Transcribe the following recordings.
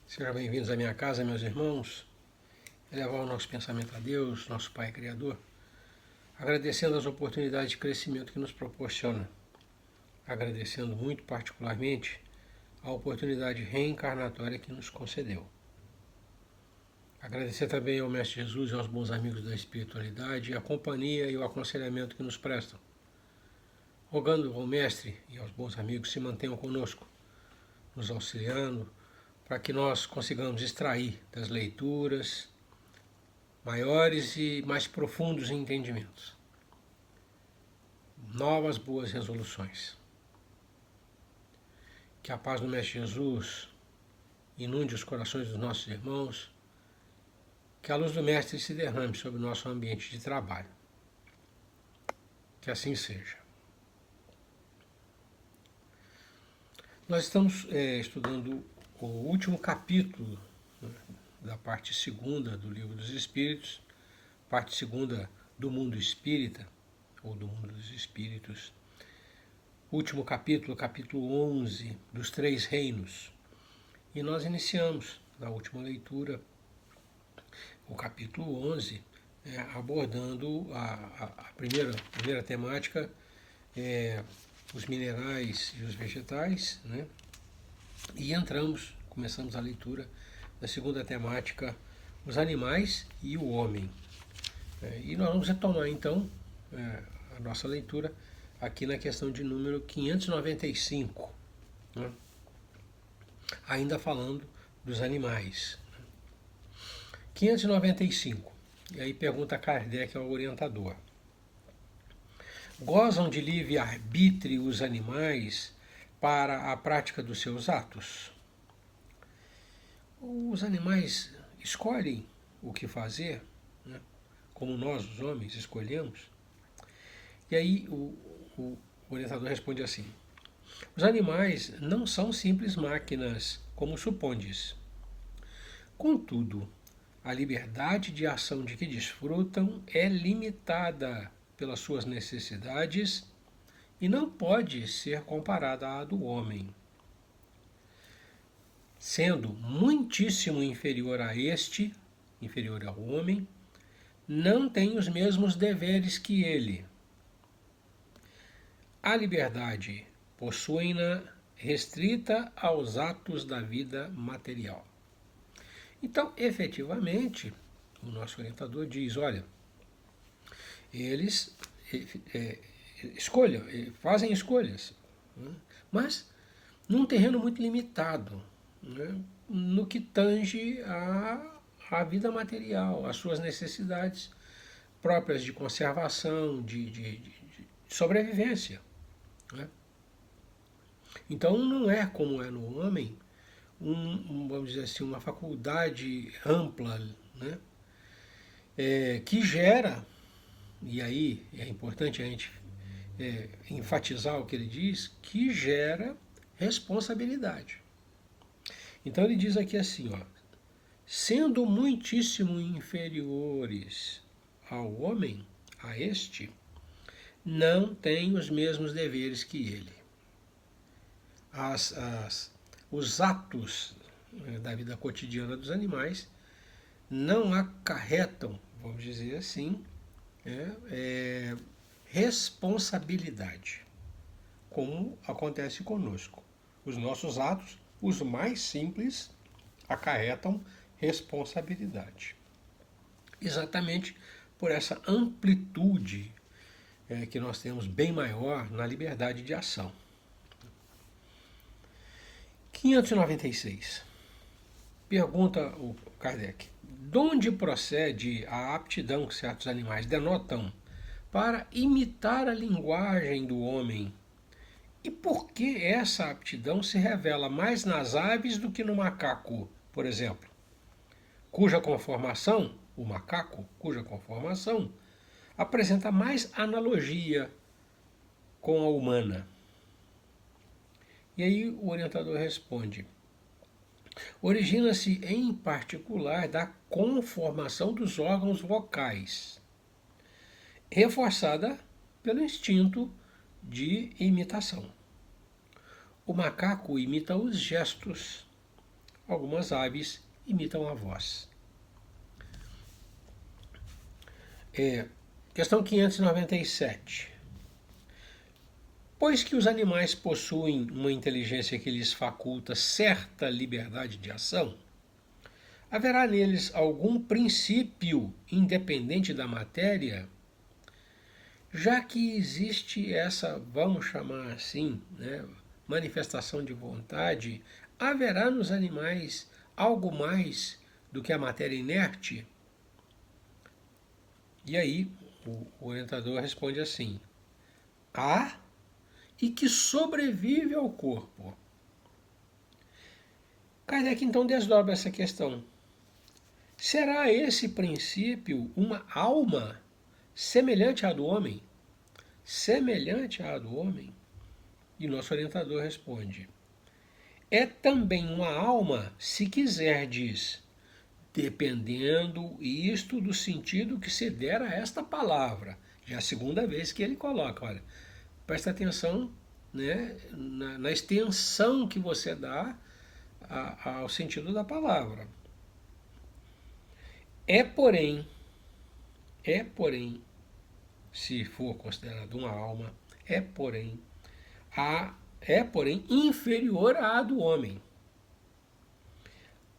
Sejam bem-vindos à minha casa, meus irmãos. Elevar o nosso pensamento a Deus, nosso Pai Criador, agradecendo as oportunidades de crescimento que nos proporciona, agradecendo muito particularmente a oportunidade reencarnatória que nos concedeu. Agradecer também ao Mestre Jesus e aos bons amigos da espiritualidade a companhia e o aconselhamento que nos prestam. Rogando ao Mestre e aos bons amigos se mantenham conosco, nos auxiliando, para que nós consigamos extrair das leituras maiores e mais profundos entendimentos, novas boas resoluções. Que a paz do Mestre Jesus inunde os corações dos nossos irmãos, que a luz do Mestre se derrame sobre o nosso ambiente de trabalho. Que assim seja. Nós estamos estudando o último capítulo da parte segunda do Livro dos Espíritos, parte segunda do Mundo Espírita, ou do Mundo dos Espíritos. Último capítulo, capítulo 11, dos Três Reinos. E nós iniciamos, na última leitura, o capítulo 11, abordando a primeira temática, os minerais e os vegetais, né? E começamos a leitura da segunda temática, os animais e o homem. E nós vamos retomar então a nossa leitura aqui na questão de número 595, né? Ainda falando dos animais. 595, e aí pergunta Kardec ao orientador: gozam de livre-arbítrio os animais para a prática dos seus atos? Os animais escolhem o que fazer, né? Como nós, os homens, escolhemos? E aí o orientador responde assim: os animais não são simples máquinas, como supondes. Contudo, a liberdade de ação de que desfrutam é limitada pelas suas necessidades e não pode ser comparada à do homem. Sendo muitíssimo inferior a este, inferior ao homem, não tem os mesmos deveres que ele. A liberdade possuem-na restrita aos atos da vida material. Então, efetivamente, o nosso orientador diz, olha, eles fazem escolhas, né? Mas num terreno muito limitado, né? No que tange à vida material, às suas necessidades próprias de conservação, de sobrevivência, né? Então não é como é no homem, vamos dizer assim, uma faculdade ampla, né? Que gera, e aí é importante a gente enfatizar o que ele diz, que gera responsabilidade. Então ele diz aqui assim, ó, sendo muitíssimo inferiores ao homem, a este, não tem os mesmos deveres que ele. Os atos da vida cotidiana dos animais não acarretam, vamos dizer assim, responsabilidade, como acontece conosco. Os nossos atos, os mais simples, acarretam responsabilidade. Exatamente por essa amplitude que nós temos bem maior na liberdade de ação. 596. Pergunta o Kardec: de onde procede a aptidão que certos animais denotam para imitar a linguagem do homem? E por que essa aptidão se revela mais nas aves do que no macaco, por exemplo, cuja conformação, o macaco, cuja conformação apresenta mais analogia com a humana? E aí o orientador responde: origina-se em particular da conformação dos órgãos vocais, reforçada pelo instinto de imitação. O macaco imita os gestos, algumas aves imitam a voz. Questão 597. Pois que os animais possuem uma inteligência que lhes faculta certa liberdade de ação, haverá neles algum princípio independente da matéria? Já que existe essa, vamos chamar assim, né, manifestação de vontade, haverá nos animais algo mais do que a matéria inerte? E aí o orientador responde assim: há, e que sobrevive ao corpo. Kardec então desdobra essa questão. Será esse princípio uma alma semelhante à do homem? Semelhante à do homem? E nosso orientador responde: é também uma alma, se quiserdes, dependendo isto do sentido que se der a esta palavra. Já é a segunda vez que ele coloca, olha, presta atenção, né, na extensão que você dá ao sentido da palavra. É porém, se for considerado uma alma, é porém inferior à do homem.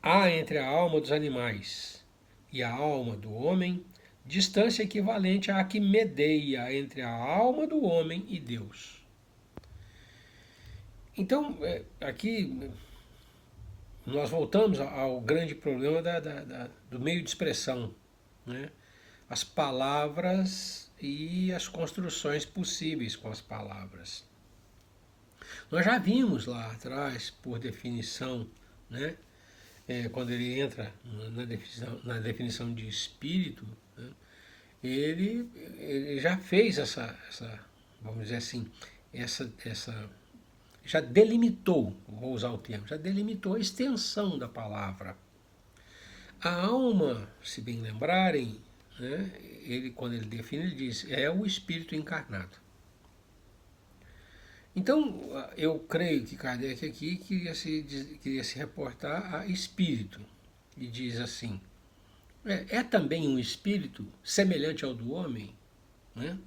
Há entre a alma dos animais e a alma do homem distância equivalente à que medeia entre a alma do homem e Deus. Então, aqui nós voltamos ao grande problema do meio de expressão, né? As palavras e as construções possíveis com as palavras. Nós já vimos lá atrás, por definição, né? Quando ele entra na definição de espírito, né? ele já fez essa, vamos dizer assim, já delimitou, vou usar o termo, já delimitou a extensão da palavra. A alma, se bem lembrarem, né, quando ele define, ele diz, é o espírito encarnado. Então, eu creio que Kardec aqui queria se reportar a espírito. E diz assim, é também um espírito semelhante ao do homem? Né?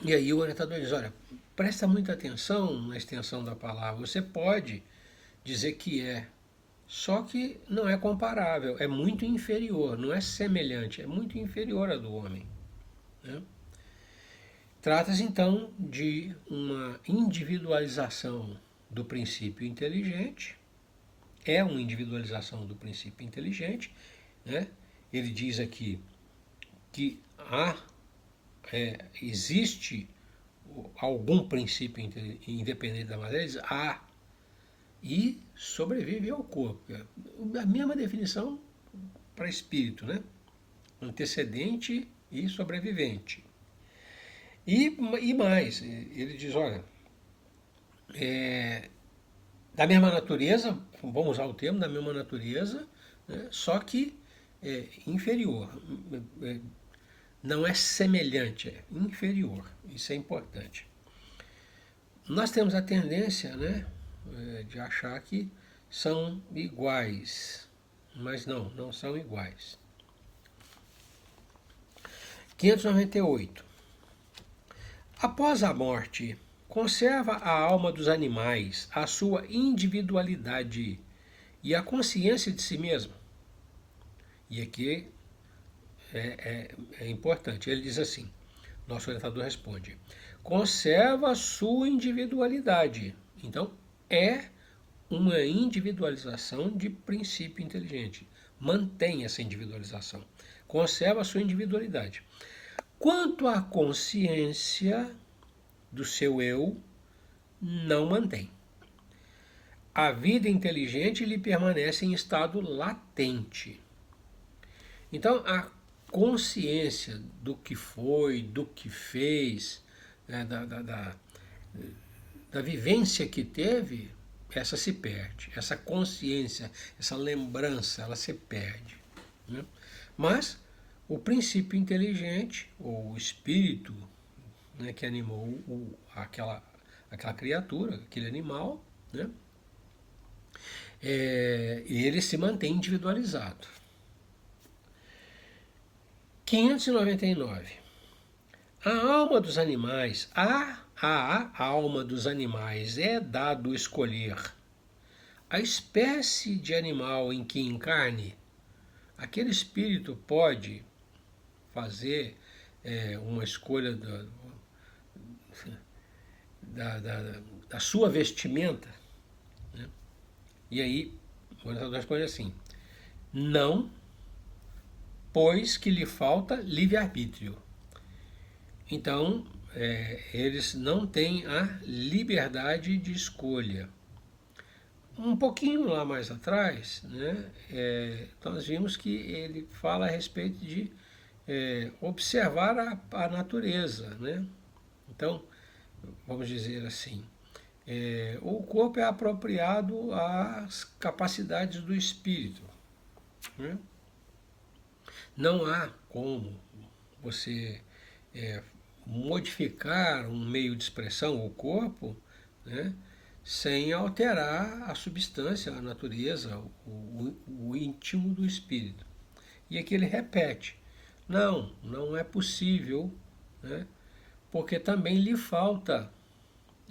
E aí o orientador diz, olha, presta muita atenção na extensão da palavra. Você pode dizer que é, só que não é comparável, é muito inferior, não é semelhante, é muito inferior à do homem. Né? Trata-se então de uma individualização do princípio inteligente, é uma individualização do princípio inteligente, né? Ele diz aqui que existe algum princípio independente da matéria, diz há, e sobrevive ao corpo. A mesma definição para espírito, né? Antecedente e sobrevivente. E mais, ele diz, olha, da mesma natureza, vamos usar o termo, da mesma natureza, né, só que inferior. Não é semelhante, é inferior. Isso é importante. Nós temos a tendência, né, de achar que são iguais, mas não são iguais. 598. Após a morte, conserva a alma dos animais a sua individualidade e a consciência de si mesma? E aqui é importante. Ele diz assim, nosso orientador responde, conserva a sua individualidade. Então, é uma individualização de princípio inteligente. Mantém essa individualização. Conserva a sua individualidade. Quanto à consciência do seu eu, não mantém. A vida inteligente lhe permanece em estado latente. Então, a consciência do que foi, do que fez, né, da vivência que teve, essa se perde. Essa consciência, essa lembrança, ela se perde. Né? Mas o princípio inteligente, ou o espírito, né, que animou aquela criatura, aquele animal, né, E ele se mantém individualizado. 599. A alma dos animais, a alma dos animais é dado escolher a espécie de animal em que encarne. Aquele espírito pode fazer uma escolha da sua vestimenta, né? E aí o orientador responde assim: não, pois que lhe falta livre-arbítrio. Então, eles não têm a liberdade de escolha. Um pouquinho lá mais atrás, né, nós vimos que ele fala a respeito de observar a natureza, né? Então, vamos dizer assim, o corpo é apropriado às capacidades do espírito, né? Não há como você modificar um meio de expressão, o corpo, né, sem alterar a substância, a natureza, o íntimo do espírito. E aqui ele repete: não é possível, né, porque também lhe falta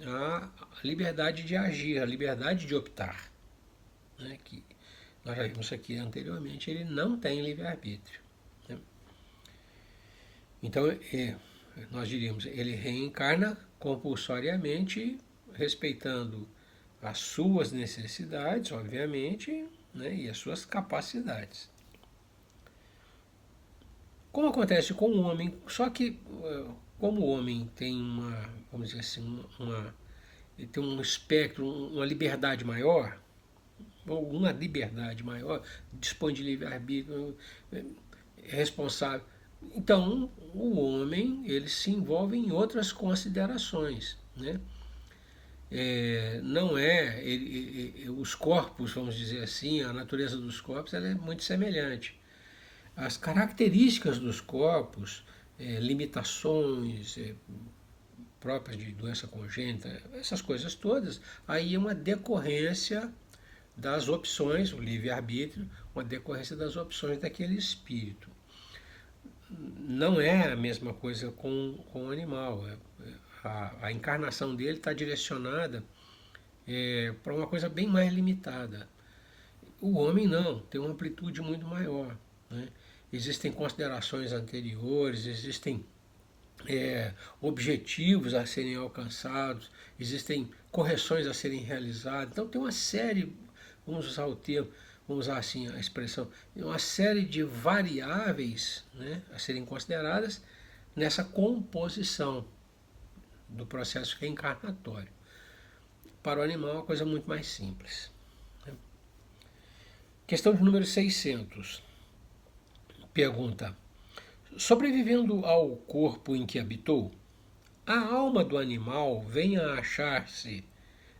a liberdade de agir, a liberdade de optar, né, que nós já vimos aqui anteriormente, ele não tem livre-arbítrio, né? Então, nós diríamos, ele reencarna compulsoriamente, respeitando as suas necessidades, obviamente, né, e as suas capacidades. Como acontece com o homem, só que como o homem tem vamos dizer assim, ele tem um espectro, uma liberdade maior, dispõe de livre-arbítrio, é responsável. Então, o homem ele se envolve em outras considerações, né? Não é os corpos, vamos dizer assim, a natureza dos corpos ela é muito semelhante. As características dos corpos, limitações próprias de doença congênita, essas coisas todas, aí é uma decorrência das opções, o livre-arbítrio, uma decorrência das opções daquele espírito. Não é a mesma coisa com o animal. A encarnação dele está direcionada para uma coisa bem mais limitada. O homem não, tem uma amplitude muito maior, né? Existem considerações anteriores, existem objetivos a serem alcançados, existem correções a serem realizadas. Então tem uma série, vamos usar o termo, vamos usar assim a expressão, uma série de variáveis, né, a serem consideradas nessa composição do processo reencarnatório. Para o animal é uma coisa muito mais simples. Questão de número 600. Pergunta: sobrevivendo ao corpo em que habitou, a alma do animal vem a achar-se,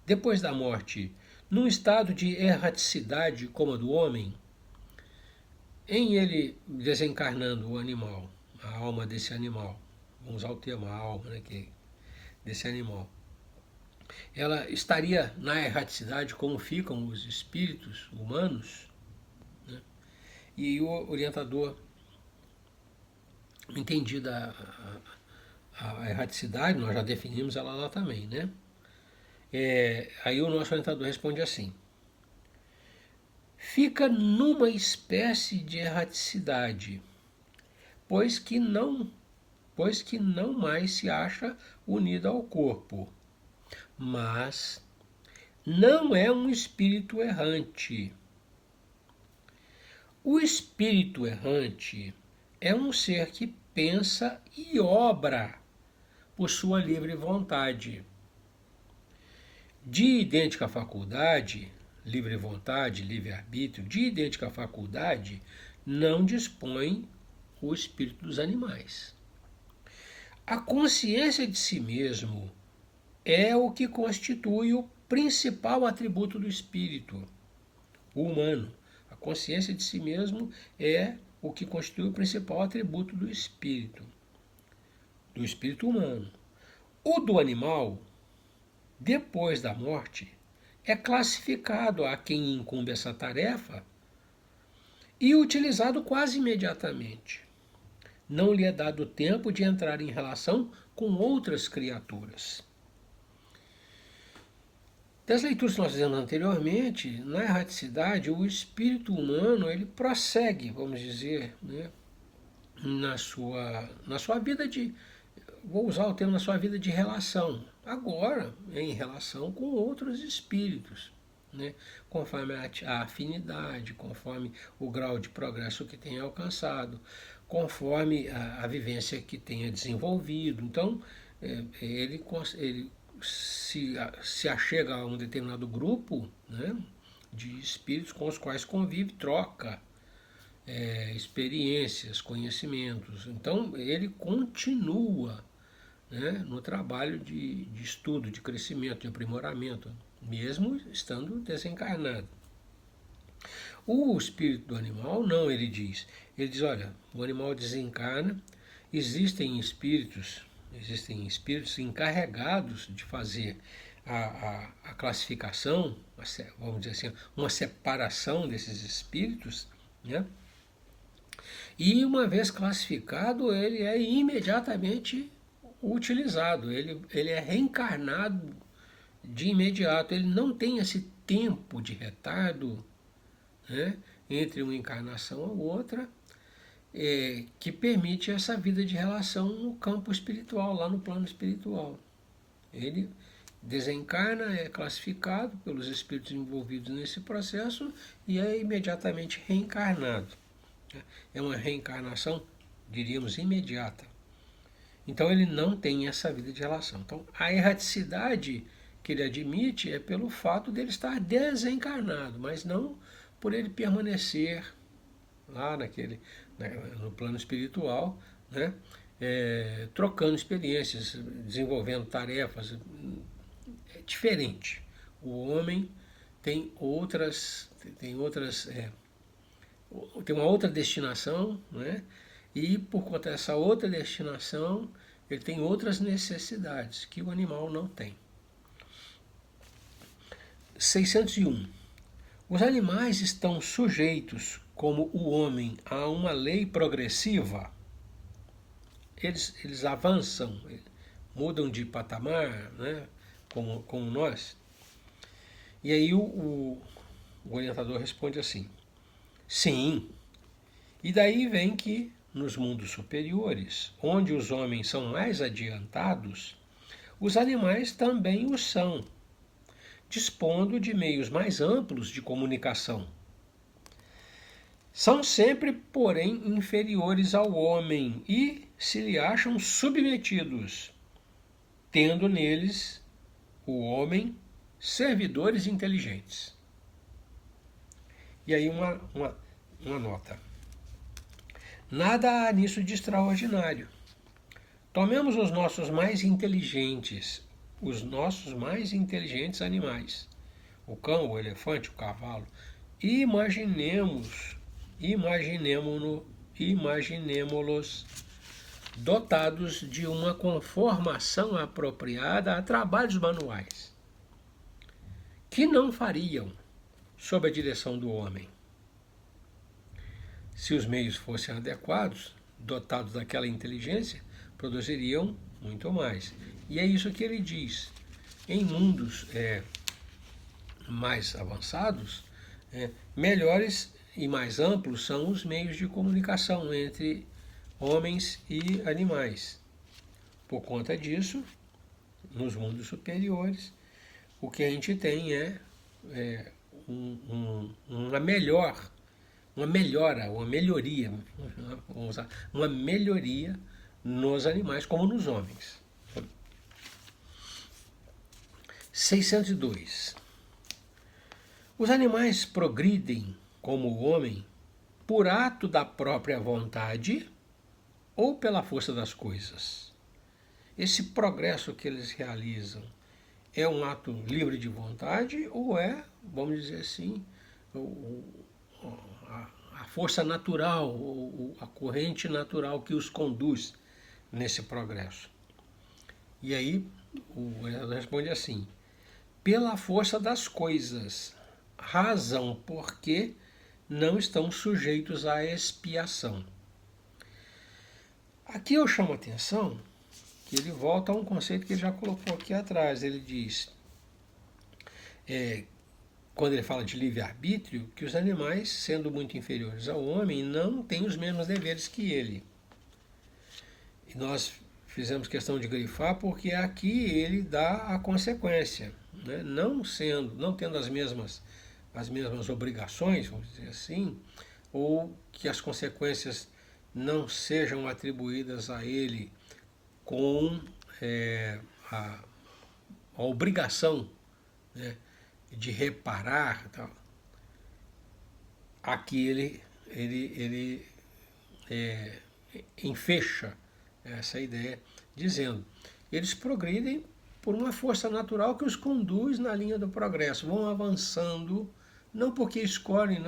depois da morte, num estado de erraticidade como a do homem? Em ele desencarnando o animal, a alma desse animal, vamos usar o termo a alma, né, desse animal, ela estaria na erraticidade como ficam os espíritos humanos, né? E o orientador, entendida a erraticidade, nós já definimos ela lá também, né? Aí o nosso orientador responde assim: fica numa espécie de erraticidade, pois que não mais se acha unido ao corpo, mas não é um espírito errante. O espírito errante é um ser que pensa e obra por sua livre vontade. De idêntica faculdade, livre vontade, livre-arbítrio, de idêntica faculdade, não dispõe o espírito dos animais. A consciência de si mesmo é o que constitui o principal atributo do espírito, o humano. A consciência de si mesmo é o que constitui o principal atributo do espírito humano. O do animal, depois da morte, é classificado a quem incumbe essa tarefa e utilizado quase imediatamente. Não lhe é dado tempo de entrar em relação com outras criaturas. Das leituras que nós fizemos anteriormente, na erraticidade, o espírito humano ele prossegue, vamos dizer, né, na sua vida de, vou usar o termo, na sua vida de relação, agora em relação com outros espíritos, né, conforme a afinidade, conforme o grau de progresso que tenha alcançado, conforme a vivência que tenha desenvolvido. Então, ele se achega a um determinado grupo, né, de espíritos com os quais convive, troca experiências, conhecimentos. Então ele continua, né, no trabalho de estudo, de crescimento, de aprimoramento, mesmo estando desencarnado. O espírito do animal não, ele diz, olha, o animal desencarna, existem espíritos encarregados de fazer a classificação, vamos dizer assim, uma separação desses espíritos, né? E uma vez classificado, ele é imediatamente utilizado, ele é reencarnado de imediato, ele não tem esse tempo de retardo, né, entre uma encarnação ou outra, que permite essa vida de relação no campo espiritual, lá no plano espiritual. Ele desencarna, é classificado pelos espíritos envolvidos nesse processo e é imediatamente reencarnado. É uma reencarnação, diríamos, imediata. Então ele não tem essa vida de relação. Então a erraticidade que ele admite é pelo fato dele estar desencarnado, mas não por ele permanecer lá no plano espiritual, né, trocando experiências, desenvolvendo tarefas. É diferente. O homem tem tem uma outra destinação, né? E por conta dessa outra destinação, ele tem outras necessidades que o animal não tem. 601. Os animais estão sujeitos, como o homem, a uma lei progressiva. Eles avançam, mudam de patamar, né? como nós. E aí o orientador responde assim: sim, e daí vem que nos mundos superiores, onde os homens são mais adiantados, os animais também o são, dispondo de meios mais amplos de comunicação. São sempre, porém, inferiores ao homem e se lhe acham submetidos, tendo neles, o homem, servidores inteligentes. E aí uma nota. Nada há nisso de extraordinário. Tomemos os nossos mais inteligentes animais, o cão, o elefante, o cavalo, e imaginemo-los dotados de uma conformação apropriada a trabalhos manuais, que não fariam sob a direção do homem. Se os meios fossem adequados, dotados daquela inteligência, produziriam muito mais. E é isso que ele diz. Em mundos mais avançados, melhores e mais amplos são os meios de comunicação entre homens e animais. Por conta disso, nos mundos superiores, o que a gente tem é uma melhoria nos animais como nos homens. 602. Os animais progridem como o homem por ato da própria vontade ou pela força das coisas. Esse progresso que eles realizam é um ato livre de vontade ou é, vamos dizer assim, a força natural, a corrente natural que os conduz nesse progresso? E aí o orientador responde assim: pela força das coisas, razão porque não estão sujeitos à expiação. Aqui eu chamo a atenção que ele volta a um conceito que ele já colocou aqui atrás. Ele diz, quando ele fala de livre-arbítrio, que os animais, sendo muito inferiores ao homem, não têm os mesmos deveres que ele. E nós fizemos questão de grifar porque aqui ele dá a consequência, né? Não tendo as mesmas obrigações, vamos dizer assim, ou que as consequências não sejam atribuídas a ele com a obrigação, né, de reparar, tal. Aqui ele enfecha essa ideia dizendo: eles progridem por uma força natural que os conduz na linha do progresso, vão avançando, não porque escolhem,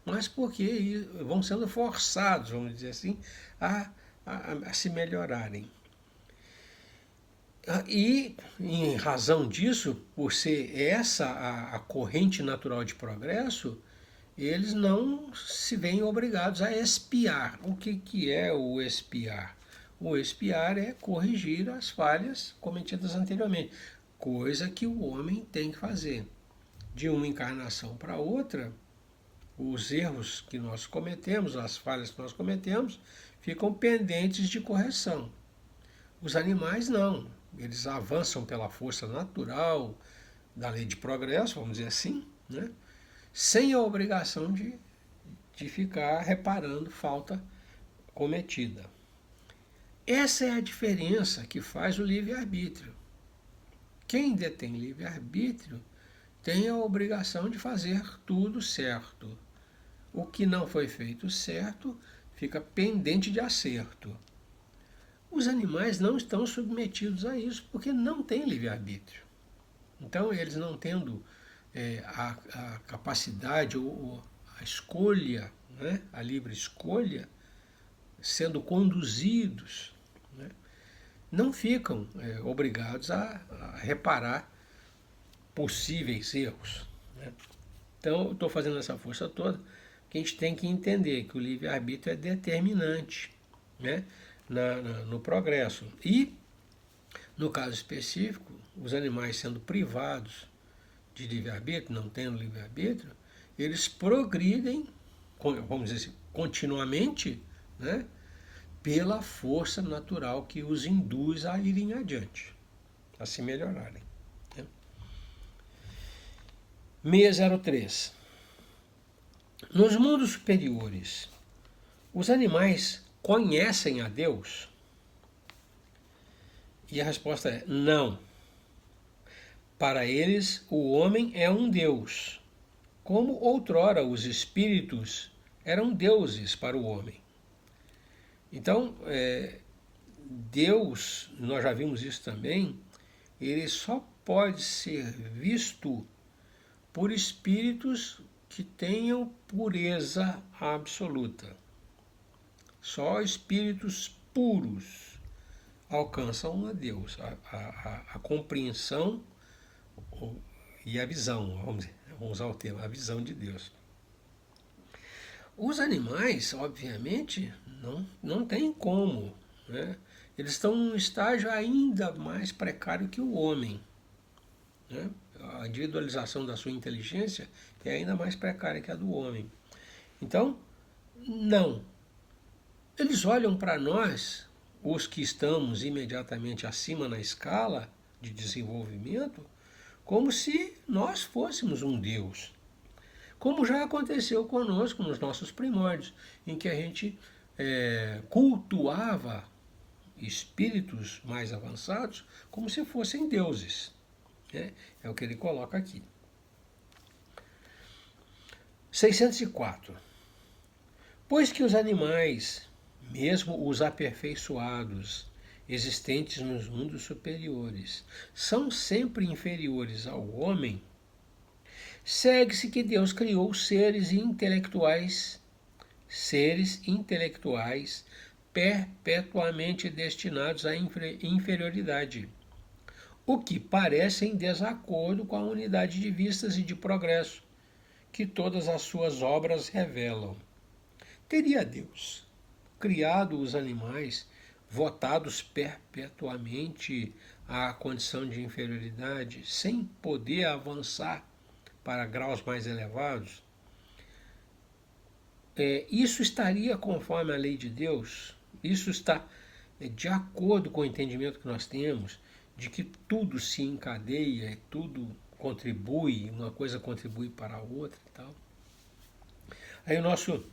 mas porque vão sendo forçados, vamos dizer assim, a se melhorarem. E, em razão disso, por ser essa a corrente natural de progresso, eles não se veem obrigados a expiar. O que é o expiar? O expiar é corrigir as falhas cometidas anteriormente, coisa que o homem tem que fazer. De uma encarnação para outra, os erros que nós cometemos, as falhas que nós cometemos, ficam pendentes de correção. Os animais não. Eles avançam pela força natural da lei de progresso, vamos dizer assim, né? Sem a obrigação de ficar reparando falta cometida. Essa é a diferença que faz o livre-arbítrio. Quem detém livre-arbítrio tem a obrigação de fazer tudo certo. O que não foi feito certo fica pendente de acerto. Os animais não estão submetidos a isso porque não têm livre-arbítrio. Então, eles não tendo a capacidade ou a escolha, né, a livre escolha, sendo conduzidos, né, não ficam obrigados a reparar possíveis erros, né. Então, eu estou fazendo essa força toda, que a gente tem que entender que o livre-arbítrio é determinante, né, no progresso. E, no caso específico, os animais sendo privados de livre-arbítrio, não tendo livre-arbítrio, eles progridem, vamos dizer assim, continuamente, né, pela força natural que os induz a irem adiante, a se melhorarem. Né? 603. Nos mundos superiores, os animais conhecem a Deus? E a resposta é não. Para eles, o homem é um Deus, como outrora os espíritos eram deuses para o homem. Então, Deus, nós já vimos isso também, ele só pode ser visto por espíritos que tenham pureza absoluta. Só espíritos puros alcançam a Deus, a compreensão e a visão, vamos usar o termo, a visão de Deus. Os animais, obviamente, não tem como, né? Eles estão num estágio ainda mais precário que o homem, né? A individualização da sua inteligência é ainda mais precária que a do homem. Então, não. Eles olham para nós, os que estamos imediatamente acima na escala de desenvolvimento, como se nós fôssemos um Deus. Como já aconteceu conosco nos nossos primórdios, em que a gente cultuava espíritos mais avançados como se fossem deuses. É o que ele coloca aqui. 604. Pois que os animais, mesmo os aperfeiçoados, existentes nos mundos superiores, são sempre inferiores ao homem, segue-se que Deus criou seres intelectuais perpetuamente destinados à inferioridade, o que parece em desacordo com a unidade de vistas e de progresso que todas as suas obras revelam. Teria Deus criado os animais votados perpetuamente à condição de inferioridade, sem poder avançar para graus mais elevados? Isso estaria conforme a lei de Deus? Isso está de acordo com o entendimento que nós temos de que tudo se encadeia, tudo contribui, uma coisa contribui para a outra e tal? Aí o nosso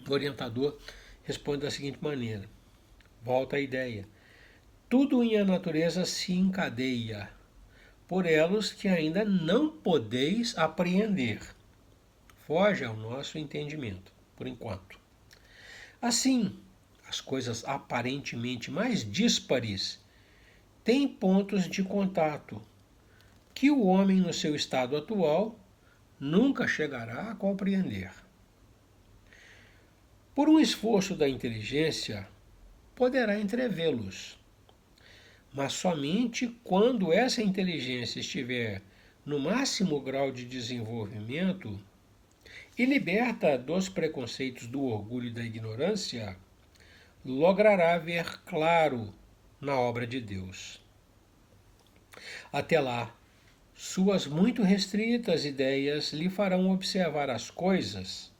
orientador responde da seguinte maneira, volta à ideia. Tudo em a natureza se encadeia por elos que ainda não podeis apreender. Foge ao nosso entendimento, por enquanto. Assim, as coisas aparentemente mais díspares têm pontos de contato que o homem, no seu estado atual, nunca chegará a compreender. Por um esforço da inteligência, poderá entrevê-los, mas somente quando essa inteligência estiver no máximo grau de desenvolvimento e liberta dos preconceitos do orgulho e da ignorância, logrará ver claro na obra de Deus. Até lá, suas muito restritas ideias lhe farão observar as coisas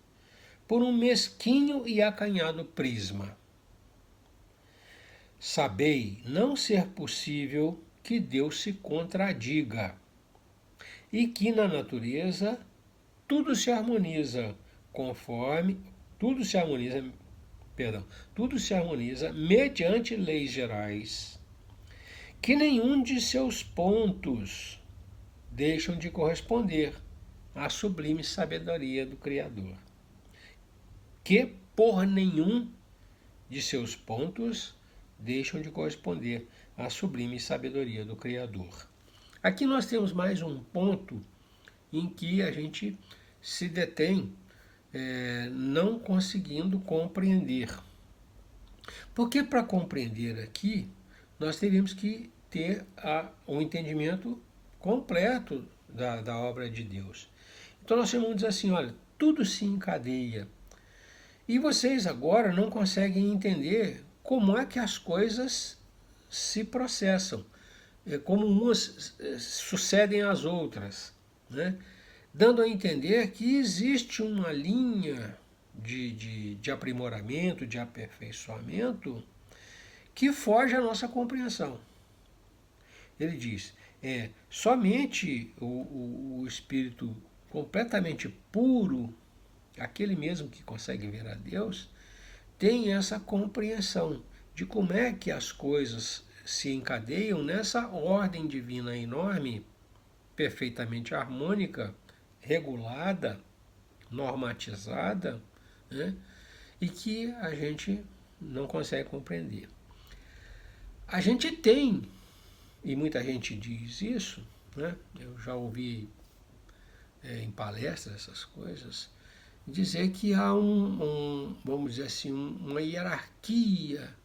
por um mesquinho e acanhado prisma. Sabei não ser possível que Deus se contradiga e que na natureza tudo se harmoniza tudo se harmoniza mediante leis gerais, que nenhum de seus pontos deixam de corresponder à sublime sabedoria do Criador. Que por nenhum de seus pontos deixam de corresponder à sublime sabedoria do Criador. Aqui nós temos mais um ponto em que a gente se detém não conseguindo compreender. Porque para compreender aqui, nós teríamos que ter um entendimento completo da obra de Deus. Então nós chamamos de dizer assim, olha, tudo se encadeia. E vocês agora não conseguem entender como é que as coisas se processam, como umas sucedem às outras, né? Dando a entender que existe uma linha de aprimoramento, de aperfeiçoamento, que foge à nossa compreensão. Ele diz, somente o espírito completamente puro, aquele mesmo que consegue ver a Deus, tem essa compreensão de como é que as coisas se encadeiam nessa ordem divina enorme, perfeitamente harmônica, regulada, normatizada, né? E que a gente não consegue compreender. A gente tem, e muita gente diz isso, né? Eu já ouvi em palestras essas coisas, dizer que há vamos dizer assim, uma hierarquia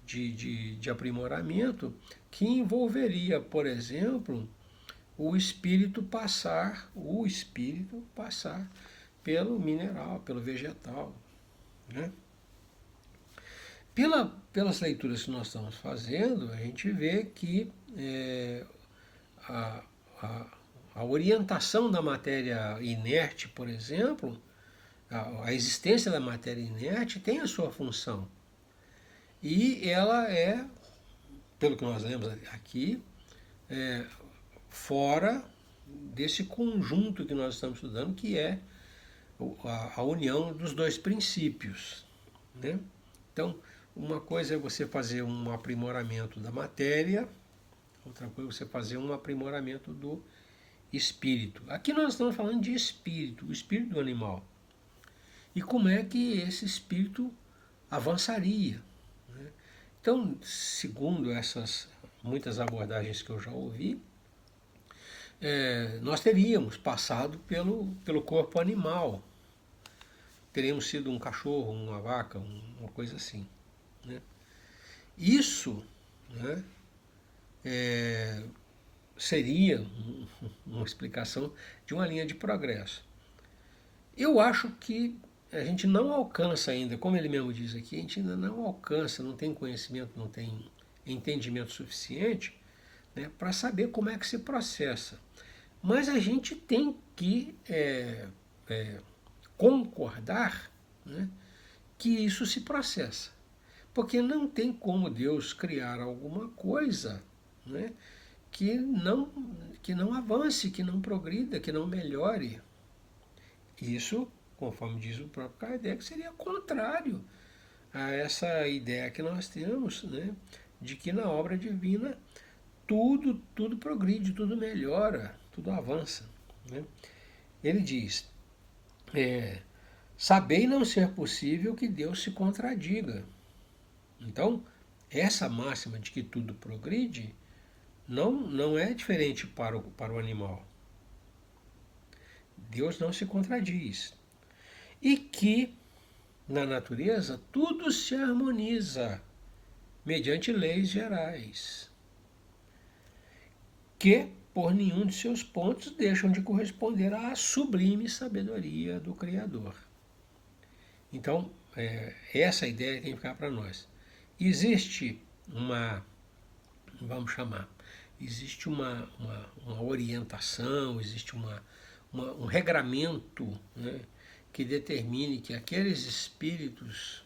de aprimoramento que envolveria, por exemplo, o espírito passar pelo mineral, pelo vegetal, né? Pelas leituras que nós estamos fazendo, a gente vê que a orientação da matéria inerte, por exemplo, a existência da matéria inerte tem a sua função. E ela pelo que nós lemos aqui, fora desse conjunto que nós estamos estudando, que é a união dos dois princípios, né? Então, uma coisa é você fazer um aprimoramento da matéria, outra coisa é você fazer um aprimoramento do espírito. Aqui nós estamos falando de espírito, o espírito do animal. E como é que esse espírito avançaria, né? Então, segundo essas muitas abordagens que eu já ouvi, nós teríamos passado pelo corpo animal. Teríamos sido um cachorro, uma vaca, uma coisa assim, né? Isso, né, seria uma explicação de uma linha de progresso. Eu acho que a gente não alcança ainda, como ele mesmo diz aqui, a gente ainda não alcança, não tem conhecimento, não tem entendimento suficiente, né, para saber como é que se processa. Mas a gente tem que concordar, né, que isso se processa. Porque não tem como Deus criar alguma coisa, né, que não avance, que não progrida, que não melhore. Isso, conforme diz o próprio Kardec, seria contrário a essa ideia que nós temos, né, de que na obra divina tudo progride, tudo melhora, tudo avança. Né? Ele diz, sabei não ser possível que Deus se contradiga. Então, essa máxima de que tudo progride não é diferente para o animal. Deus não se contradiz. E que, na natureza, tudo se harmoniza mediante leis gerais, que, por nenhum de seus pontos, deixam de corresponder à sublime sabedoria do Criador. Então, essa ideia tem que ficar para nós. Existe existe uma orientação, existe um regramento, né, que determine que aqueles espíritos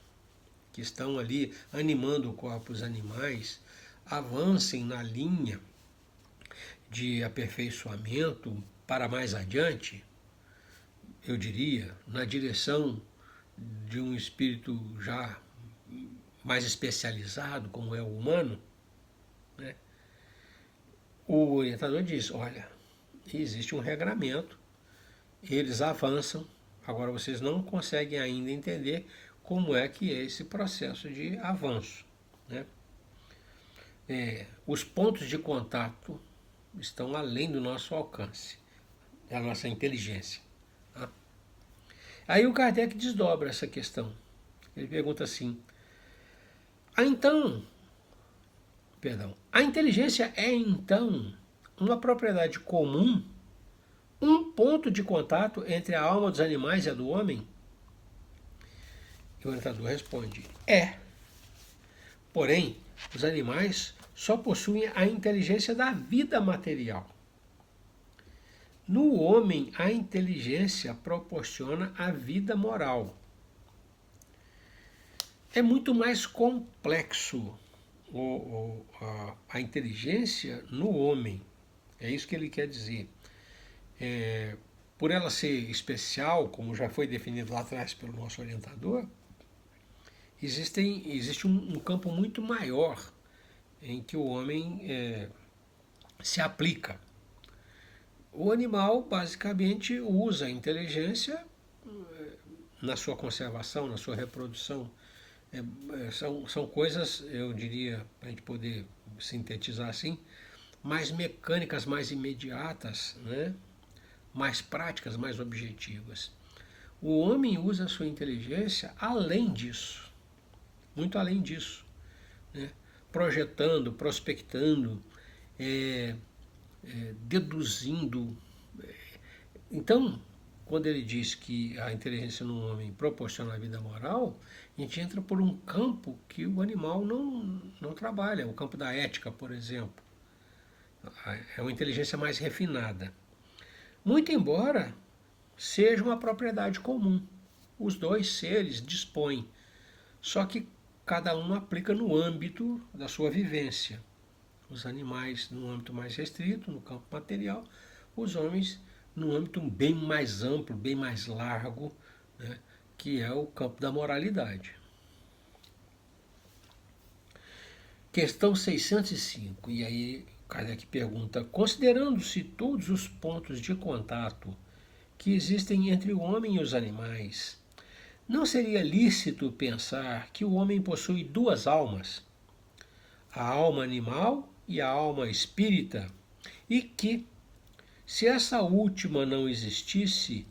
que estão ali animando corpos animais avancem na linha de aperfeiçoamento para mais adiante, eu diria, na direção de um espírito já mais especializado, como é o humano, né? O orientador diz, olha, existe um regramento, eles avançam, agora vocês não conseguem ainda entender como é que é esse processo de avanço. Né? Os pontos de contato estão além do nosso alcance, da nossa inteligência. Tá? Aí o Kardec desdobra essa questão. Ele pergunta assim, a inteligência é então uma propriedade comum, um ponto de contato entre a alma dos animais e a do homem? E o orientador responde, porém, os animais só possuem a inteligência da vida material. No homem, a inteligência proporciona a vida moral. É muito mais complexo a inteligência no homem. É isso que ele quer dizer. Por ela ser especial, como já foi definido lá atrás pelo nosso orientador, existe um campo muito maior em que o homem se aplica. O animal basicamente usa a inteligência na sua conservação, na sua reprodução. São coisas, eu diria, para a gente poder sintetizar assim, mais mecânicas, mais imediatas, né? Mais práticas, mais objetivas. O homem usa a sua inteligência além disso, muito além disso, né? Projetando, prospectando, deduzindo. Então, quando ele diz que a inteligência no homem proporciona a vida moral, a gente entra por um campo que o animal não trabalha, o campo da ética, por exemplo. É uma inteligência mais refinada. Muito embora seja uma propriedade comum. Os dois seres dispõem, só que cada um aplica no âmbito da sua vivência. Os animais no âmbito mais restrito, no campo material, os homens num âmbito bem mais amplo, bem mais largo, né, que é o campo da moralidade. Questão 605, e aí Kardec pergunta, considerando-se todos os pontos de contato que existem entre o homem e os animais, não seria lícito pensar que o homem possui duas almas, a alma animal e a alma espírita, e que, se essa última não existisse,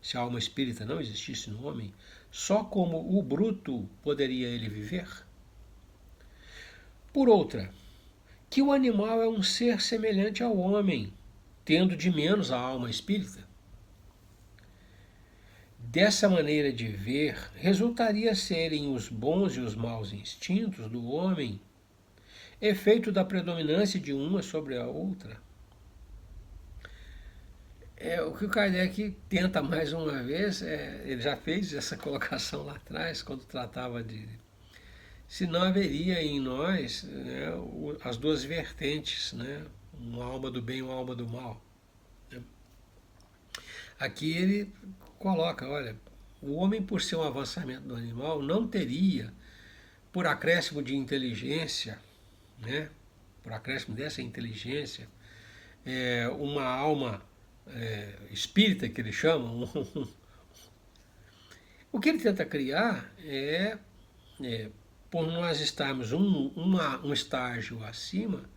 se a alma espírita não existisse no homem, só como o bruto poderia ele viver? Por outra, que o animal é um ser semelhante ao homem, tendo de menos a alma espírita. Dessa maneira de ver, resultaria serem os bons e os maus instintos do homem efeito da predominância de uma sobre a outra. O que o Kardec tenta mais uma vez, ele já fez essa colocação lá atrás, quando tratava de se não haveria em nós, né, as duas vertentes, né, uma alma do bem e uma alma do mal. Aqui ele coloca, olha, o homem, por ser um avançamento do animal, não teria, por acréscimo de inteligência, né, por acréscimo dessa inteligência, uma alma espírita, que ele chama. O que ele tenta criar por nós estarmos um estágio acima,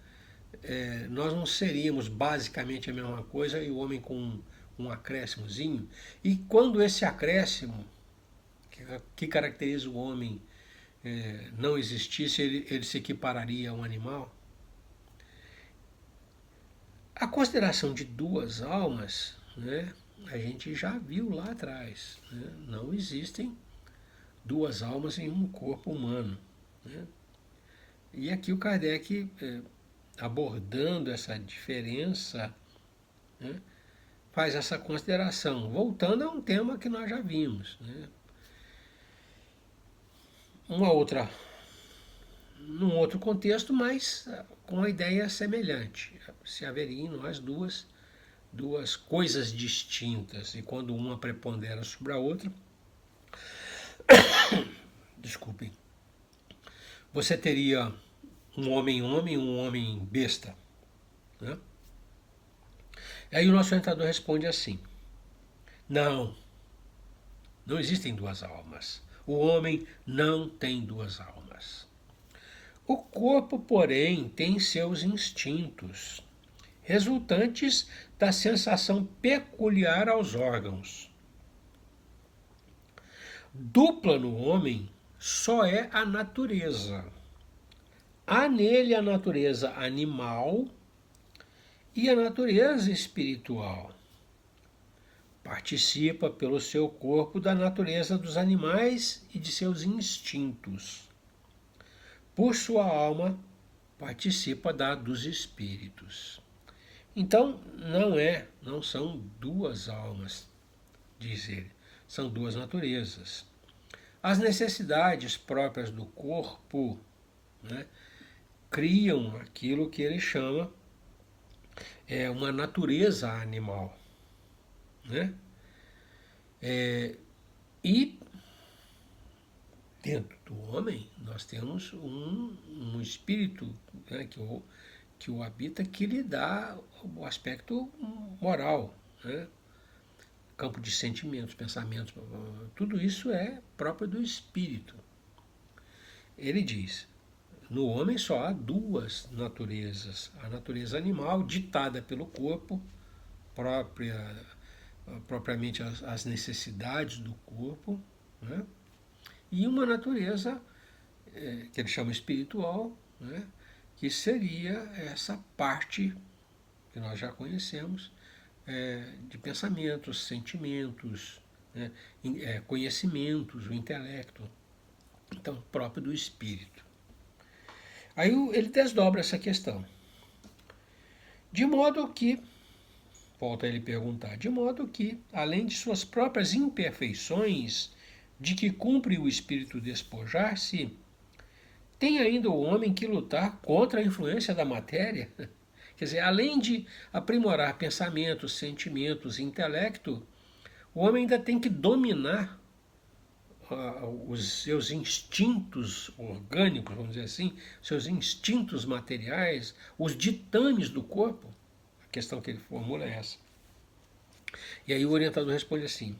nós não seríamos basicamente a mesma coisa e o homem com um acréscimozinho. E quando esse acréscimo, que caracteriza o homem, não existisse, ele se equipararia a um animal. A consideração de duas almas, né, a gente já viu lá atrás. Né, não existem duas almas em um corpo humano. Né? E aqui o Kardec, abordando essa diferença, né, faz essa consideração, voltando a um tema que nós já vimos. Né? Num outro contexto, mas com uma ideia semelhante. Se haveria em nós duas coisas distintas, e quando uma prepondera sobre a outra, desculpem, você teria um homem e um homem besta. Né? Aí o nosso orientador responde assim: não existem duas almas. O homem não tem duas almas. O corpo, porém, tem seus instintos, resultantes da sensação peculiar aos órgãos. Dupla no homem só é a natureza. Há nele a natureza animal e a natureza espiritual. Participa pelo seu corpo da natureza dos animais e de seus instintos. Por sua alma, participa da dos espíritos. Então, não são duas almas, diz ele, são duas naturezas. As necessidades próprias do corpo, né, criam aquilo que ele chama uma natureza animal. Né? E dentro do homem nós temos um espírito, né, que o habita, que lhe dá o aspecto moral, né? Campo de sentimentos, pensamentos, tudo isso é próprio do espírito. Ele diz: no homem só há duas naturezas, a natureza animal, ditada pelo corpo, propriamente as necessidades do corpo, né? E uma natureza que ele chama espiritual, né? Que seria essa parte que nós já conhecemos, de pensamentos, sentimentos, né? Conhecimentos, o intelecto, então próprio do espírito. Aí ele desdobra essa questão, de modo que, volta a ele perguntar, de modo que, além de suas próprias imperfeições, de que cumpre o espírito despojar-se, tem ainda o homem que lutar contra a influência da matéria. Quer dizer, além de aprimorar pensamentos, sentimentos, intelecto, o homem ainda tem que dominar os seus instintos orgânicos, vamos dizer assim, seus instintos materiais, os ditames do corpo. A questão que ele formula é essa. E aí o orientador responde assim: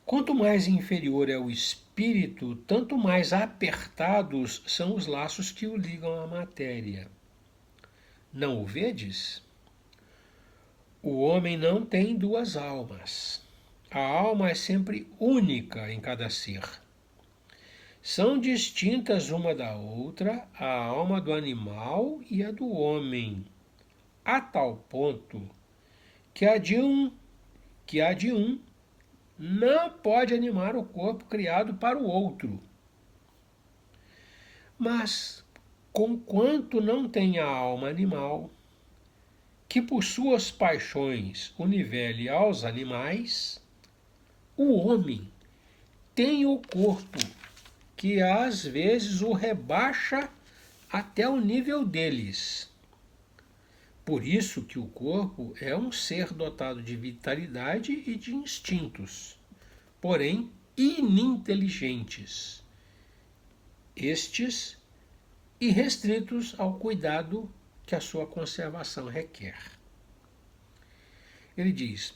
quanto mais inferior é o espírito, tanto mais apertados são os laços que o ligam à matéria. Não o vedes? O homem não tem duas almas. A alma é sempre única em cada ser. São distintas uma da outra a alma do animal e a do homem, a tal ponto que a de um não pode animar o corpo criado para o outro. Mas, conquanto não tem a alma animal, que por suas paixões o nivele aos animais, o homem tem o corpo que às vezes o rebaixa até o nível deles. Por isso que o corpo é um ser dotado de vitalidade e de instintos, porém ininteligentes. Estes irrestritos ao cuidado que a sua conservação requer. Ele diz: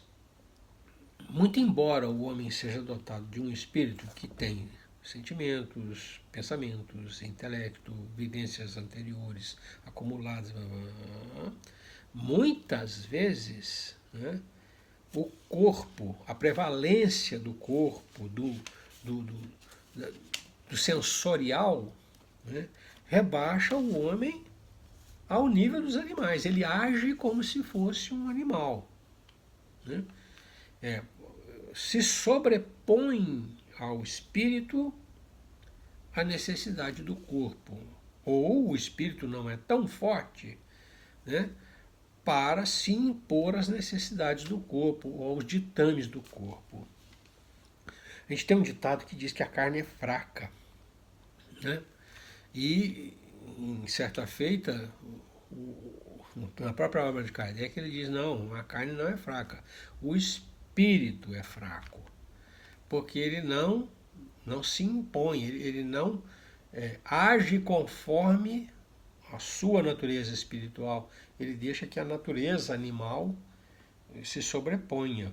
muito embora o homem seja dotado de um espírito que tem sentimentos, pensamentos, intelecto, vivências anteriores acumuladas, muitas vezes, né, o corpo, a prevalência do corpo, do sensorial, né, rebaixa o homem ao nível dos animais. Ele age como se fosse um animal. Né? Se sobrepõe ao espírito a necessidade do corpo. Ou o espírito não é tão forte, né, para se impor às necessidades do corpo ou aos ditames do corpo. A gente tem um ditado que diz que a carne é fraca. Né? E, em certa feita, na própria obra de Kardec, ele diz: não, a carne não é fraca, o espírito é fraco, porque ele não se impõe, ele não age conforme a sua natureza espiritual, ele deixa que a natureza animal se sobreponha.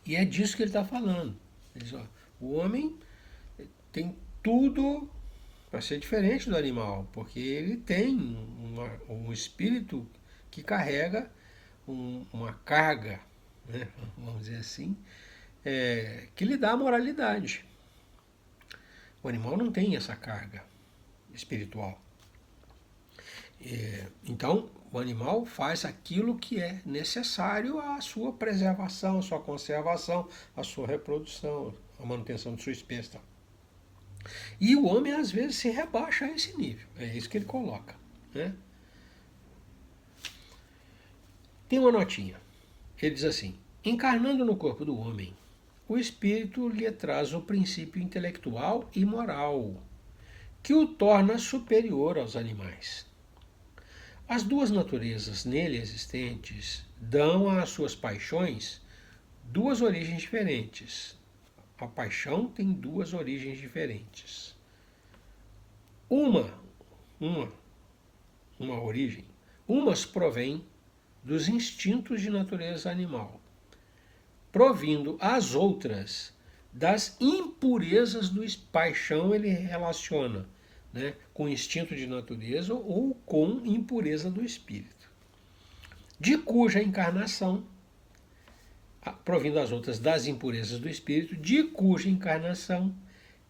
E é disso que ele está falando. Ele diz: ó, o homem tem tudo para ser diferente do animal, porque ele tem um espírito que carrega uma carga, né, vamos dizer assim, que lhe dá a moralidade. O animal não tem essa carga espiritual. Então, o animal faz aquilo que é necessário à sua preservação, à sua conservação, à sua reprodução, à manutenção de sua espécie. E o homem, às vezes, se rebaixa a esse nível. É isso que ele coloca. Né? Tem uma notinha. Ele diz assim: encarnando no corpo do homem, o espírito lhe traz o princípio intelectual e moral, que o torna superior aos animais. As duas naturezas nele existentes dão às suas paixões duas origens diferentes. A paixão tem duas origens diferentes. Uma origem, umas provém dos instintos de natureza animal, provindo as outras das impurezas do paixão. Ele relaciona, né, com instinto de natureza ou com impureza do espírito, de cuja encarnação, provindo as outras das impurezas do espírito, de cuja encarnação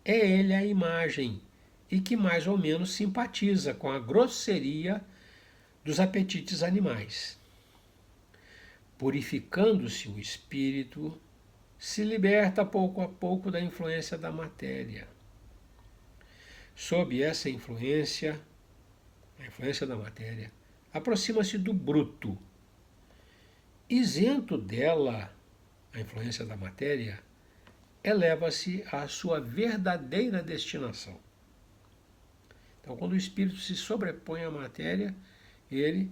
é ele a imagem e que mais ou menos simpatiza com a grosseria dos apetites animais. Purificando-se o espírito, se liberta pouco a pouco da influência da matéria. Sob essa influência, a influência da matéria, aproxima-se do bruto. Isento dela, a influência da matéria, eleva-se à sua verdadeira destinação. Então, quando o espírito se sobrepõe à matéria, ele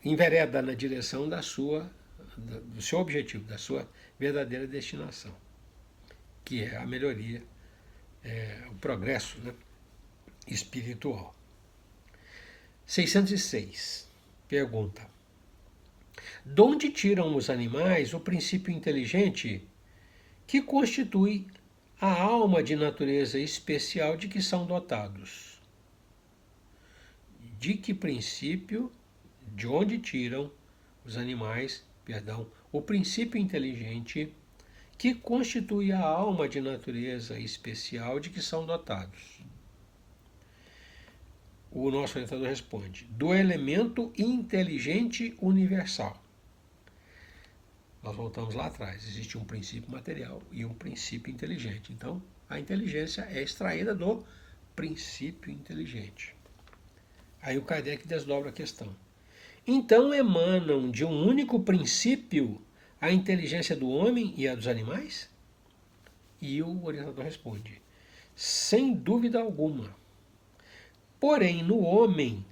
envereda na direção do seu objetivo, da sua verdadeira destinação, que é a melhoria, o progresso, né, espiritual. 606. Pergunta: de onde tiram os animais o princípio inteligente que constitui a alma de natureza especial de que são dotados? De que princípio, de onde tiram os animais, o princípio inteligente que constitui a alma de natureza especial de que são dotados? O nosso orientador responde: do elemento inteligente universal. Nós voltamos lá atrás. Existe um princípio material e um princípio inteligente. Então, a inteligência é extraída do princípio inteligente. Aí o Kardec desdobra a questão. Então emanam de um único princípio a inteligência do homem e a dos animais? E o orientador responde: sem dúvida alguma. Porém, no homem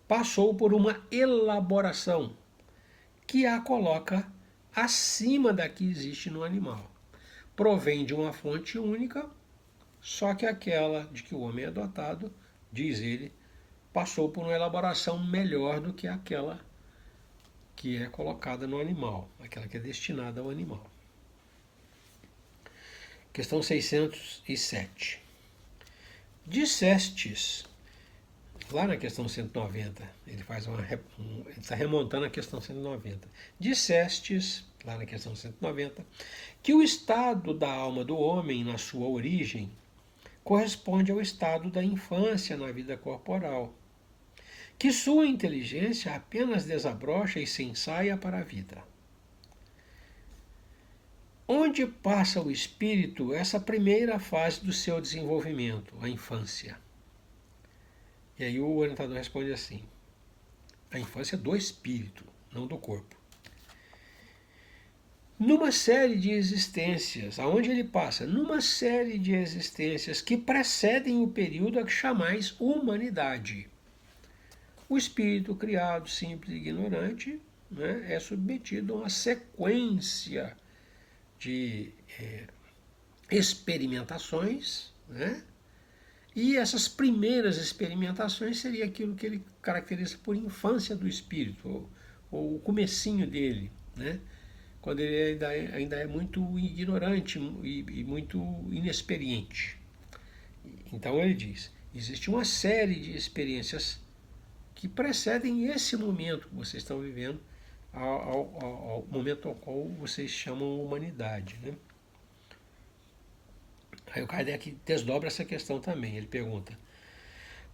passou por uma elaboração que a coloca acima da que existe no animal. Provém de uma fonte única, só que aquela de que o homem é dotado, diz ele, passou por uma elaboração melhor do que aquela que é colocada no animal, aquela que é destinada ao animal. Questão 607. Dissestes, lá na questão 190, ele está remontando a questão 190. Dissestes, lá na questão 190, que o estado da alma do homem na sua origem corresponde ao estado da infância na vida corporal, que sua inteligência apenas desabrocha e se ensaia para a vida. Onde passa o espírito essa primeira fase do seu desenvolvimento, a infância? E aí o orientador responde assim: a infância do espírito, não do corpo. Numa série de existências, aonde ele passa? Numa série de existências que precedem o período a que chamais humanidade. O espírito criado, simples e ignorante, né, é submetido a uma sequência de experimentações, né? E essas primeiras experimentações seria aquilo que ele caracteriza por infância do espírito, ou o comecinho dele, né? Quando ele ainda é muito ignorante e muito inexperiente. Então ele diz, existe uma série de experiências que precedem esse momento que vocês estão vivendo, ao momento ao qual vocês chamam humanidade, né? Aí o Kardec desdobra essa questão também. Ele pergunta: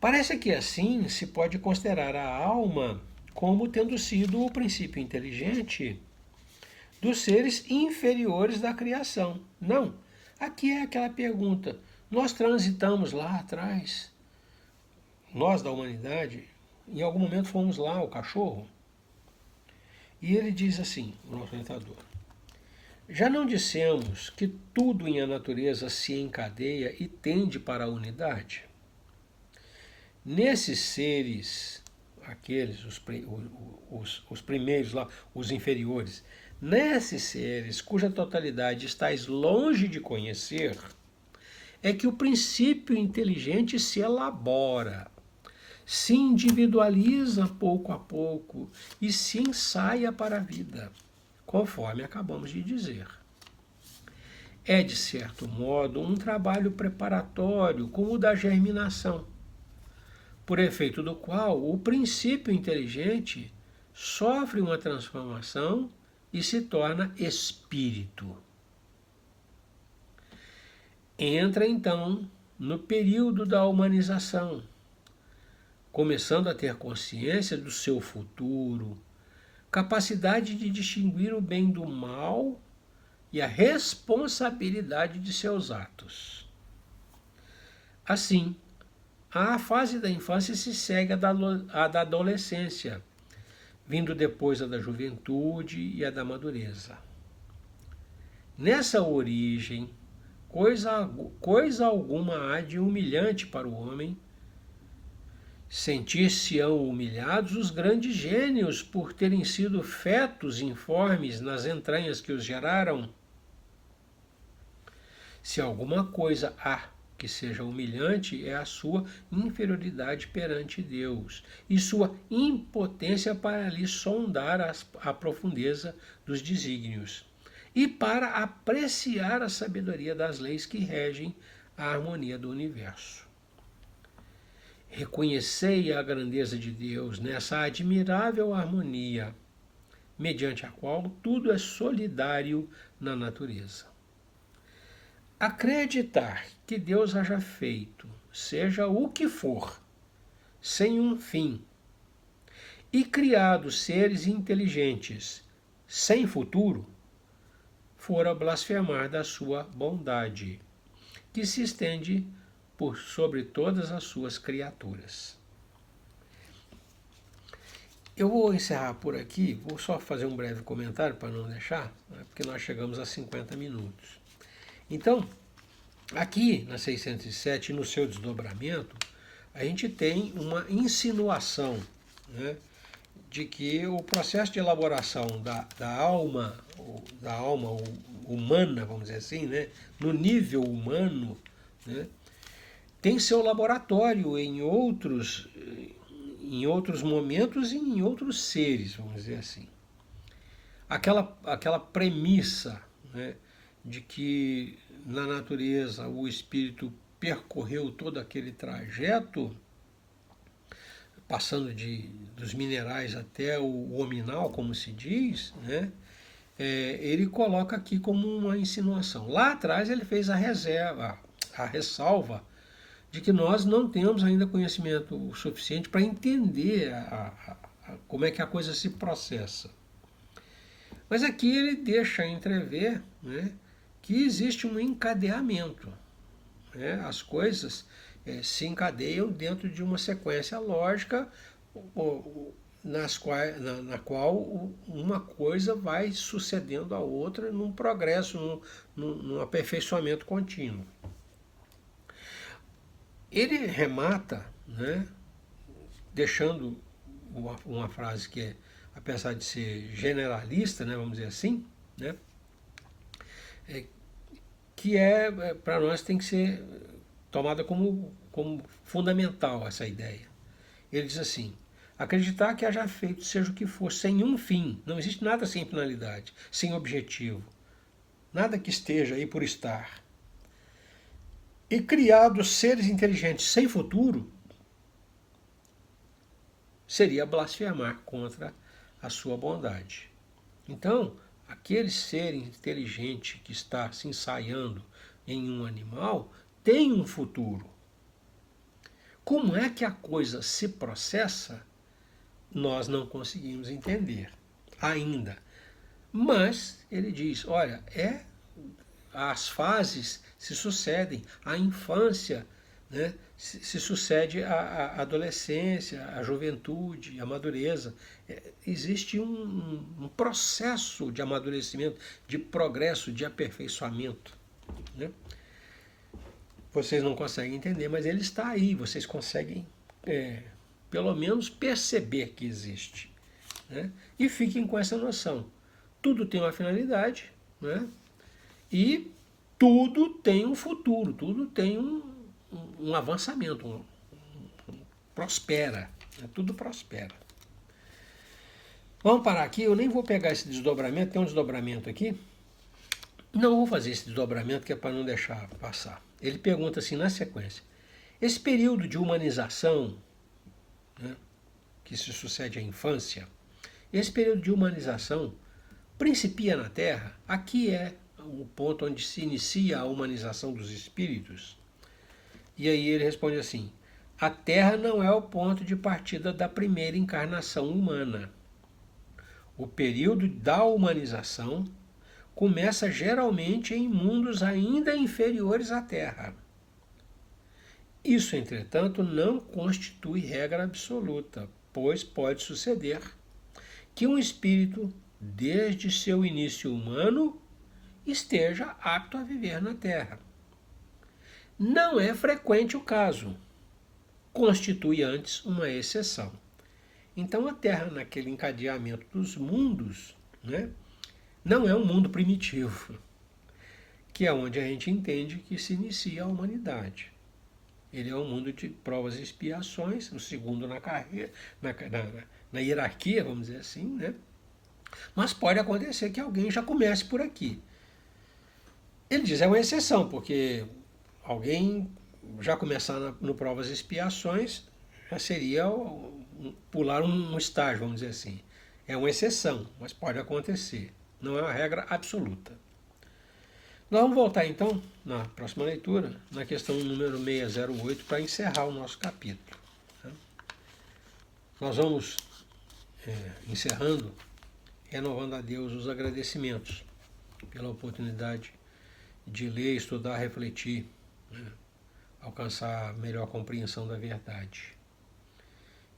parece que assim se pode considerar a alma como tendo sido o princípio inteligente dos seres inferiores da criação. Não. Aqui é aquela pergunta: nós transitamos lá atrás, nós da humanidade, em algum momento fomos lá, o cachorro? E ele diz assim, o nosso orientador: já não dissemos que tudo em a natureza se encadeia e tende para a unidade? Nesses seres, aqueles, os primeiros lá, os inferiores, nesses seres cuja totalidade estáis longe de conhecer, é que o princípio inteligente se elabora, se individualiza pouco a pouco e se ensaia para a vida, conforme acabamos de dizer. É, de certo modo, um trabalho preparatório, como o da germinação, por efeito do qual o princípio inteligente sofre uma transformação e se torna espírito. Entra, então, no período da humanização, começando a ter consciência do seu futuro, capacidade de distinguir o bem do mal e a responsabilidade de seus atos. Assim, a fase da infância se segue à da adolescência, vindo depois a da juventude e a da madureza. Nessa origem, coisa alguma há de humilhante para o homem. Sentir-se-ão humilhados os grandes gênios por terem sido fetos informes nas entranhas que os geraram. Se alguma coisa há que seja humilhante, é a sua inferioridade perante Deus e sua impotência para lhe sondar a profundeza dos desígnios e para apreciar a sabedoria das leis que regem a harmonia do universo. Reconhecei a grandeza de Deus nessa admirável harmonia mediante a qual tudo é solidário na natureza. Acreditar que Deus haja feito, seja o que for, sem um fim, e criado seres inteligentes, sem futuro, fora blasfemar da sua bondade, que se estende por sobre todas as suas criaturas. Eu vou encerrar por aqui, vou só fazer um breve comentário para não deixar, né, porque nós chegamos a 50 minutos. Então, aqui na 607, no seu desdobramento, a gente tem uma insinuação, né, de que o processo de elaboração da alma humana, vamos dizer assim, né, no nível humano, né, tem seu laboratório em outros momentos e em outros seres, vamos dizer assim. Aquela premissa, né, de que na natureza o espírito percorreu todo aquele trajeto, passando dos minerais até o hominal, como se diz, né, ele coloca aqui como uma insinuação. Lá atrás ele fez a ressalva de que nós não temos ainda conhecimento suficiente para entender como é que a coisa se processa. Mas aqui ele deixa entrever, né, que existe um encadeamento. Né? As coisas se encadeiam dentro de uma sequência lógica na qual uma coisa vai sucedendo a outra num progresso, num aperfeiçoamento contínuo. Ele remata, né, deixando uma frase que apesar de ser generalista, né, vamos dizer assim, né, que para nós tem que ser tomada como fundamental essa ideia. Ele diz assim: acreditar que haja feito seja o que for, sem um fim, não existe nada sem finalidade, sem objetivo, nada que esteja aí por estar, e criado seres inteligentes sem futuro, seria blasfemar contra a sua bondade. Então, aquele ser inteligente que está se ensaiando em um animal tem um futuro. Como é que a coisa se processa, nós não conseguimos entender ainda. Mas ele diz, olha, as fases se sucedem, a infância, né, se sucede à adolescência, à juventude, à madureza. Existe um processo de amadurecimento, de progresso, de aperfeiçoamento. Né? Vocês não conseguem entender, mas ele está aí, vocês conseguem pelo menos perceber que existe. Né? E fiquem com essa noção. Tudo tem uma finalidade, né? E tudo tem um futuro, tudo tem um avançamento, prospera, né? Tudo prospera. Vamos parar aqui, eu nem vou pegar esse desdobramento, tem um desdobramento aqui. Não vou fazer esse desdobramento que é para não deixar passar. Ele pergunta assim na sequência: esse período de humanização, né, que se sucede à infância, esse período de humanização principia na Terra? Aqui é o ponto onde se inicia a humanização dos espíritos. E aí ele responde assim: a Terra não é o ponto de partida da primeira encarnação humana. O período da humanização começa geralmente em mundos ainda inferiores à Terra. Isso, entretanto, não constitui regra absoluta, pois pode suceder que um espírito, desde seu início humano, esteja apto a viver na Terra. Não é frequente o caso, constitui antes uma exceção. Então a Terra, naquele encadeamento dos mundos, né, não é um mundo primitivo, que é onde a gente entende que se inicia a humanidade. Ele é um mundo de provas e expiações, o segundo na carreira, na hierarquia, vamos dizer assim, né? Mas pode acontecer que alguém já comece por aqui. Ele diz, é uma exceção, porque alguém já começar no provas e expiações já seria pular um estágio, vamos dizer assim. É uma exceção, mas pode acontecer. Não é uma regra absoluta. Nós vamos voltar então, na próxima leitura, na questão número 608, para encerrar o nosso capítulo. Nós vamos encerrando, renovando a Deus os agradecimentos pela oportunidade de ler, estudar, refletir, alcançar melhor compreensão da verdade.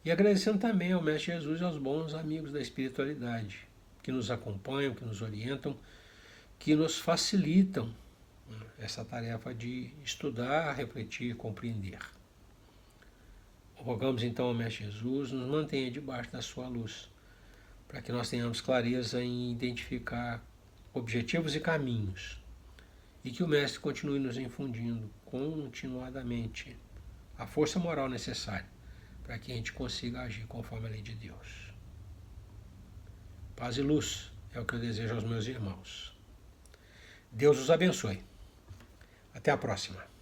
E agradecendo também ao Mestre Jesus e aos bons amigos da espiritualidade, que nos acompanham, que nos orientam, que nos facilitam essa tarefa de estudar, refletir, compreender. Rogamos então ao Mestre Jesus, nos mantenha debaixo da sua luz, para que nós tenhamos clareza em identificar objetivos e caminhos, e que o Mestre continue nos infundindo continuadamente a força moral necessária para que a gente consiga agir conforme a lei de Deus. Paz e luz é o que eu desejo aos meus irmãos. Deus os abençoe. Até a próxima.